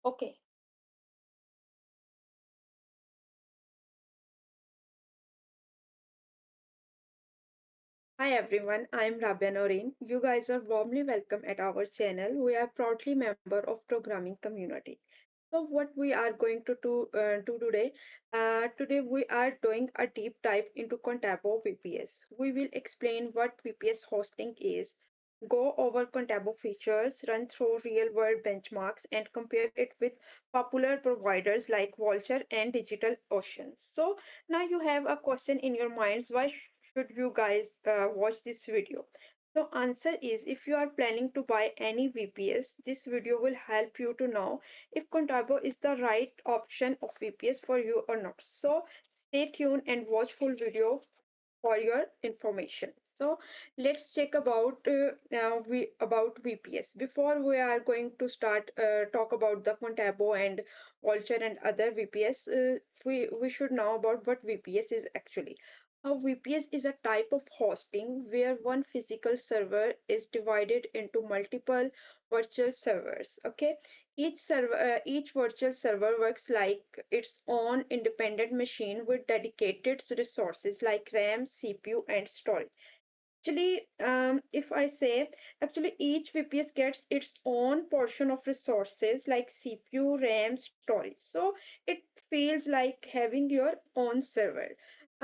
Okay. Hi everyone, I am Rabia Noreen. You guys are warmly welcome at our channel. We are proudly member of programming community. So what we are going to do today? Today we are doing a deep dive into Contabo VPS. We will explain what VPS hosting is, go over Contabo features, run through real-world benchmarks, and compare it with popular providers like Vultr and DigitalOcean. So now you have a question in your minds: why should you guys watch this video? So answer is, if you are planning to buy any VPS, this video will help you to know if Contabo is the right option of VPS for you or not. So stay tuned and watch full video for your information. So let's check about VPS. Before we are going to start talk about the Contabo and Vultr and other VPS, we should know about what VPS is actually. A VPS is a type of hosting where one physical server is divided into multiple virtual servers. Okay, each virtual server works like its own independent machine with dedicated resources like RAM, CPU, and storage. Actually, if I say, actually each VPS gets its own portion of resources like CPU, RAM, storage. So it feels like having your own server.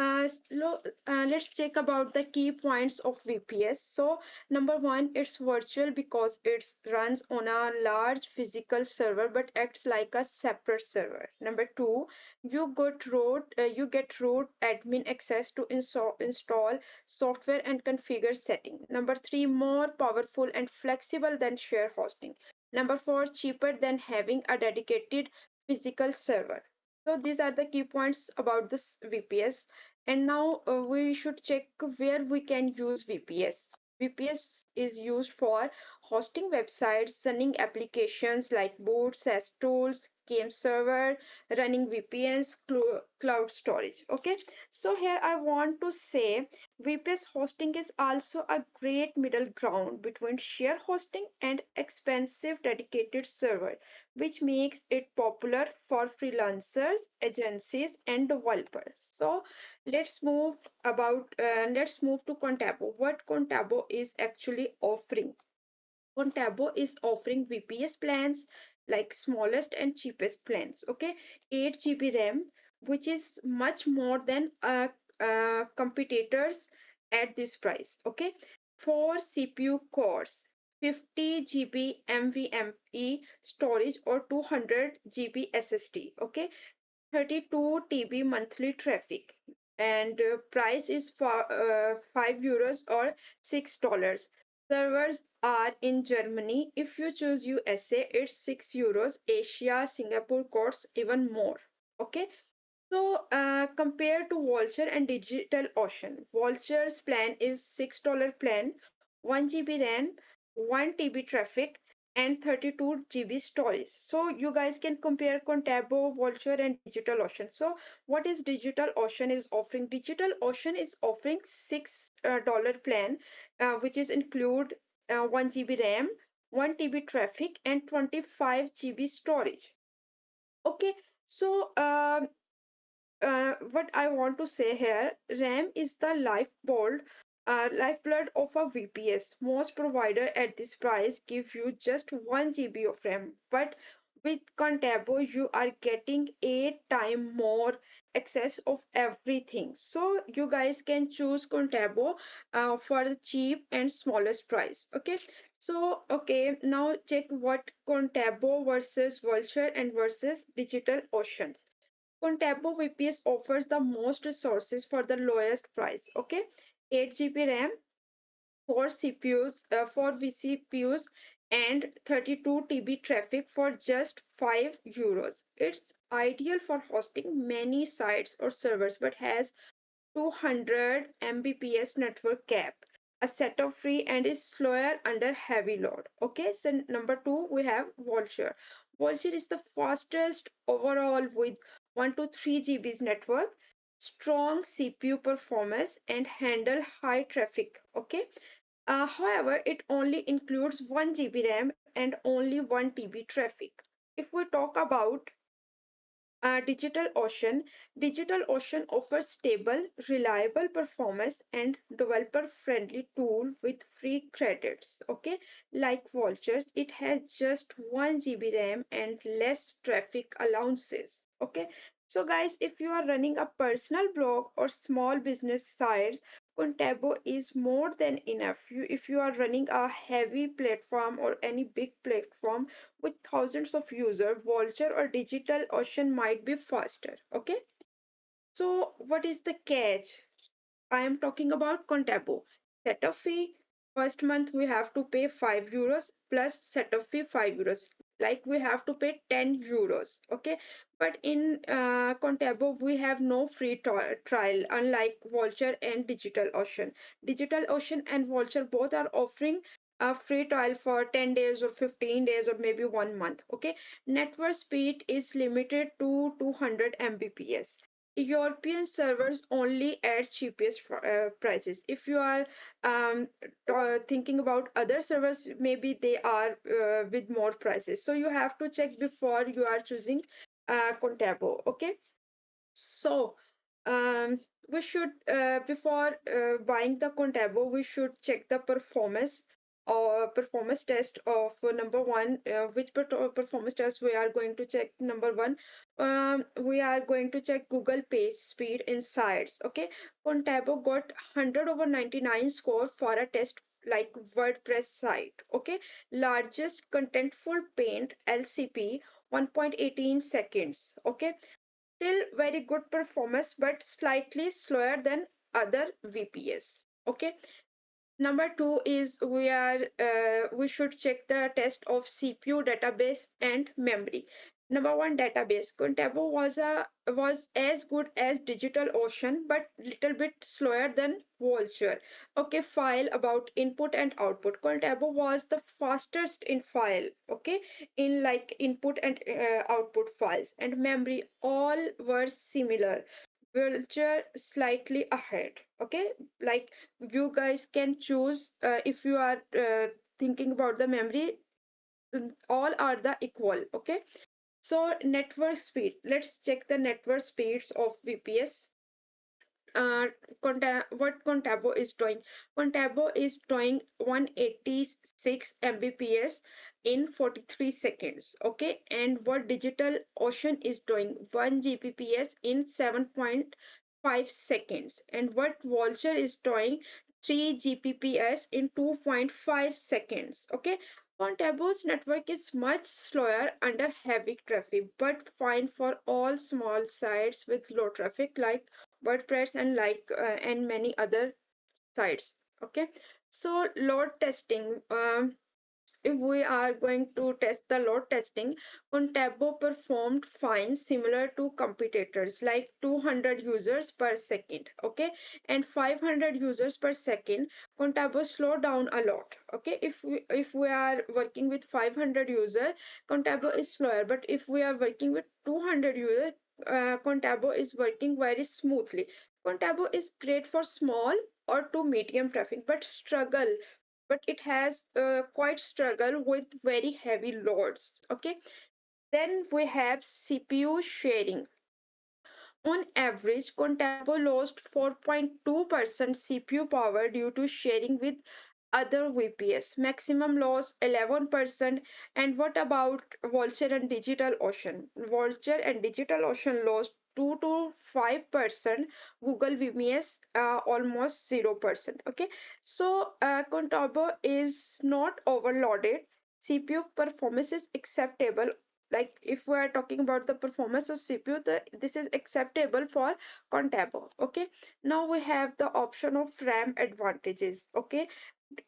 Let's check about the key points of VPS. So number one, it's virtual because it runs on a large physical server but acts like a separate server. Number two, you get root admin access to install software and configure setting. Number three, more powerful and flexible than share hosting. Number four, cheaper than having a dedicated physical server. So these are the key points about this VPS. And now we should check where we can use VPS. VPS is used for hosting websites, running applications like boot, SaaS tools, game server, running VPNs, cloud storage. Okay, so here I want to say VPS hosting is also a great middle ground between share hosting and expensive dedicated server, which makes it popular for freelancers, agencies, and developers. So let's move to Contabo. What Contabo is actually offering? Contabo is offering VPS plans like smallest and cheapest plans. Okay, 8 GB RAM, which is much more than competitors at this price. Okay, 4 CPU cores, 50 GB NVMe storage or 200 GB SSD. Okay, 32 TB monthly traffic, and price is for €5 or $6. Servers are in Germany. If you choose USA, it's €6. Asia, Singapore costs even more. Okay, so compared to Vultr and DigitalOcean, Vultr's plan is $6 plan, 1 GB RAM, 1 TB traffic, and 32 GB storage. So you guys can compare Contabo, Vultr, and DigitalOcean. So what is DigitalOcean is offering? DigitalOcean is offering $6 plan, which is include 1 GB RAM, 1 TB traffic, and 25 GB storage. Okay, so what I want to say here, RAM is the lifeblood of a VPS. Most provider at this price give you just 1 GB of RAM, but with Contabo you are getting 8 times more access of everything. So you guys can choose Contabo for the cheap and smallest price. Okay, so okay, now check what Contabo versus Vultr and versus DigitalOcean. Contabo VPS offers the most resources for the lowest price. Okay, 8 GB RAM, 4 vCPUs, and 32 TB traffic for just €5. It's ideal for hosting many sites or servers, but has 200 Mbps network cap, a setup free, and is slower under heavy load. Okay, so number two we have Vultr. Vultr is the fastest overall with 1 to 3 GBs network, strong CPU performance, and handle high traffic. Okay, however, it only includes 1 GB RAM and only 1 TB traffic. if we talk about DigitalOcean, DigitalOcean offers stable, reliable performance and developer-friendly tool with free credits. Okay, like Vultr, it has just 1 GB RAM and less traffic allowances. Okay, so guys, if you are running a personal blog or small business sites, Contabo is more than enough. If you are running a heavy platform or any big platform with thousands of users, Vultr or DigitalOcean might be faster. Okay, so what is the catch? I am talking about Contabo. Setup fee, first month we have to pay €5 plus setup fee €5. Like we have to pay €10. Okay, but in Contabo we have no free trial, unlike Vultr and DigitalOcean. DigitalOcean and Vultr both are offering a free trial for 10 days or 15 days or maybe 1 month. Okay, network speed is limited to 200 Mbps. European servers only at cheapest prices. If you are thinking about other servers, maybe they are with more prices. So you have to check before you are choosing Contabo. Okay, so, we should, before buying the Contabo, we should check the performance or performance test of number one. Which performance test we are going to check? Number one, we are going to check Google page speed insights. Okay, Contabo got 100 over 99 score for a test like WordPress site. Okay, largest contentful paint LCP 1.18 seconds. Okay, still very good performance but slightly slower than other VPS. Okay, number two is we should check the test of CPU, database, and memory. Number one, database. Contabo was as good as DigitalOcean, but little bit slower than Vultr. Okay, file about input and output. Contabo was the fastest in file. Okay, in like input and output files, and memory all were similar. Vultr slightly ahead. Okay, like you guys can choose if you are thinking about the memory, all are the equal. Okay, so network speed, let's check the network speeds of VPS. uh, what Contabo is doing. Contabo is doing 186 Mbps in 43 seconds. Okay, and what Digital Ocean is doing 1 Gbps in 7.5 seconds, and what Vultr is doing 3 Gbps in 2.5 seconds. Okay, Contabo's network is much slower under heavy traffic, but fine for all small sites with low traffic like WordPress and and many other sites. Okay, so load testing. If we are going to test the load testing, Contabo performed fine, similar to competitors like 200 users per second. Okay, and 500 users per second. Contabo slowed down a lot. Okay, if we are working with 500 user, Contabo is slower. But if we are working with 200 user, Contabo is working very smoothly. Contabo is great for small or to medium traffic, but it has quite struggle with very heavy loads. Okay, then we have CPU sharing. On average, Contabo lost 4.2% CPU power due to sharing with other VPS. Maximum loss 11%. And what about Vultr and DigitalOcean? Vultr and DigitalOcean lost 2 to 5%. Google VPS almost 0%. Okay, so Contabo is not overloaded. CPU performance is acceptable. Like if we are talking about the performance of CPU, this is acceptable for Contabo. Okay, now we have the option of RAM advantages. Okay,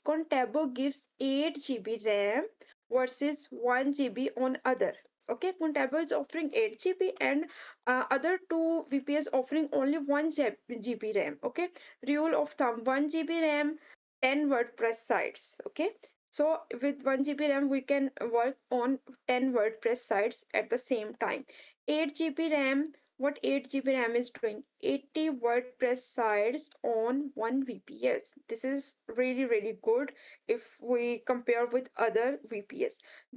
Contabo gives 8 GB RAM versus 1 GB on other. Okay, Contabo is offering 8 GB and other two VPS offering only 1 GB RAM. Okay, rule of thumb 1 GB RAM, 10 WordPress sites. Okay, so with 1 GB RAM we can work on 10 WordPress sites at the same time. 8 GB RAM, what 8 GB RAM is doing? 80 WordPress sites on one VPS. This is really, really good if we compare with other VPS.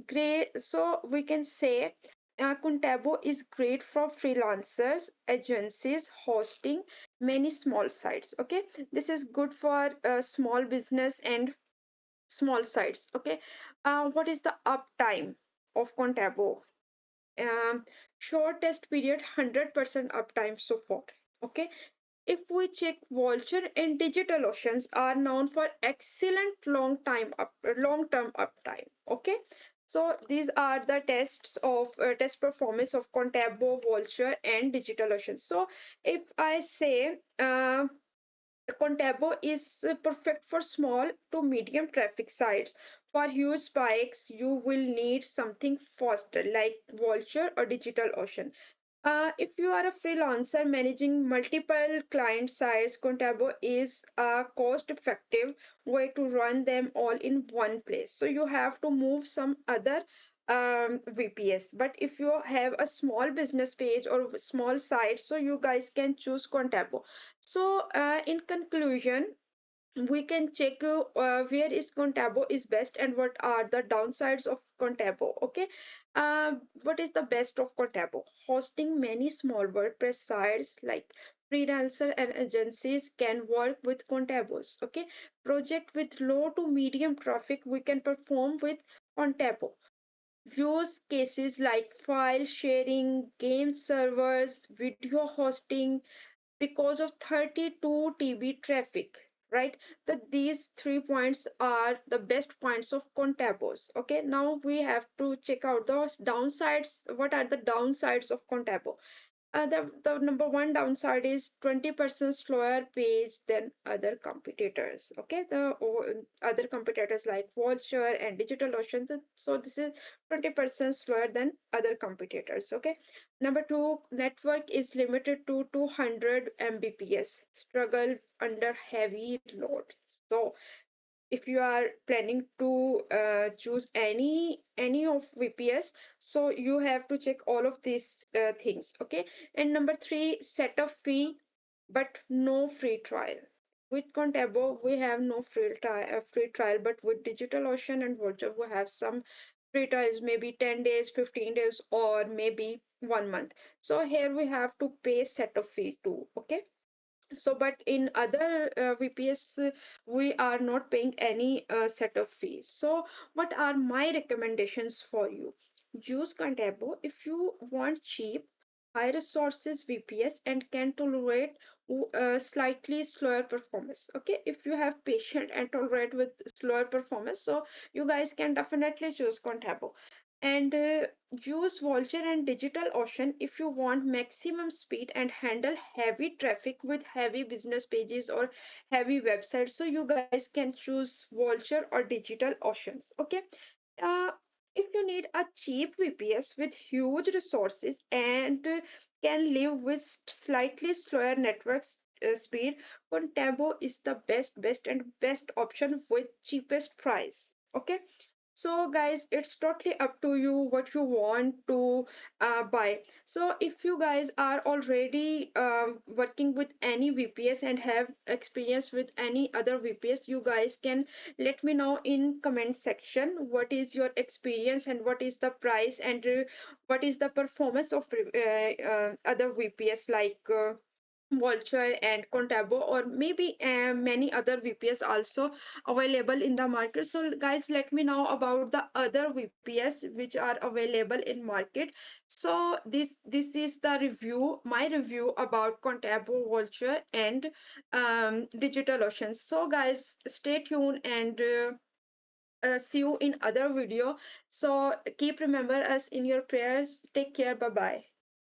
Great. So we can say Contabo is great for freelancers, agencies, hosting many small sites. Okay, this is good for small business and small sites. Okay, what is the uptime of Contabo? um, Short test period, 100% uptime so far. Okay, if we check, Vultr and DigitalOceans are known for excellent long term uptime. Okay, so these are the tests of test performance of Contabo, Vultr, and DigitalOcean. So if I say Contabo is perfect for small to medium traffic sites. For huge spikes, you will need something faster like Vultr or DigitalOcean. If you are a freelancer managing multiple client sites, Contabo is a cost-effective way to run them all in one place. So you have to move some other VPS. But if you have a small business page or small site, so you guys can choose Contabo. So in conclusion, we can check where is Contabo is best and what are the downsides of Contabo. Okay, what is the best of Contabo? Hosting many small WordPress sites like freelancer and agencies can work with Contabos. Okay, project with low to medium traffic we can perform with Contabo. Use cases like file sharing, game servers, video hosting, because of 32 TB traffic, right? That these 3 points are the best points of Contabos. Okay, now we have to check out those downsides. What are the downsides of Contabo? The number one downside is 20% slower page than other competitors. Okay, other competitors like Vultr and DigitalOcean. So this is 20% slower than other competitors. Okay, number two, network is limited to 200 Mbps. Struggle under heavy load. So if you are planning to choose any of VPS, so you have to check all of these things. Okay, and number three, setup fee but no free trial. With Contabo we have no free trial, but with DigitalOcean and Vultr we have some free trials, maybe 10 days, 15 days, or maybe 1 month. So here we have to pay setup fee too. Okay, so but in other VPS we are not paying any setup fees. So what are my recommendations for you? Use Contabo if you want cheap high resources VPS and can tolerate slightly slower performance. Okay, if you have patient and tolerate with slower performance, so you guys can definitely choose Contabo. And use Vultr and DigitalOcean if you want maximum speed and handle heavy traffic with heavy business pages or heavy websites. So you guys can choose Vultr or DigitalOceans. Okay. Uh, if you need a cheap VPS with huge resources and can live with slightly slower network speed, Contabo is the best option with cheapest price. Okay, so guys, it's totally up to you what you want to buy. So if you guys are already working with any VPS and have experience with any other VPS, you guys can let me know in comment section what is your experience and what is the price and what is the performance of other VPS like Vultr and Contabo, or maybe many other VPS also available in the market. So guys, let me know about the other VPS which are available in market. So this is the review, my review about Contabo, Vultr, and DigitalOcean. So guys, stay tuned and see you in other video. So keep remember us in your prayers. Take care. Bye bye.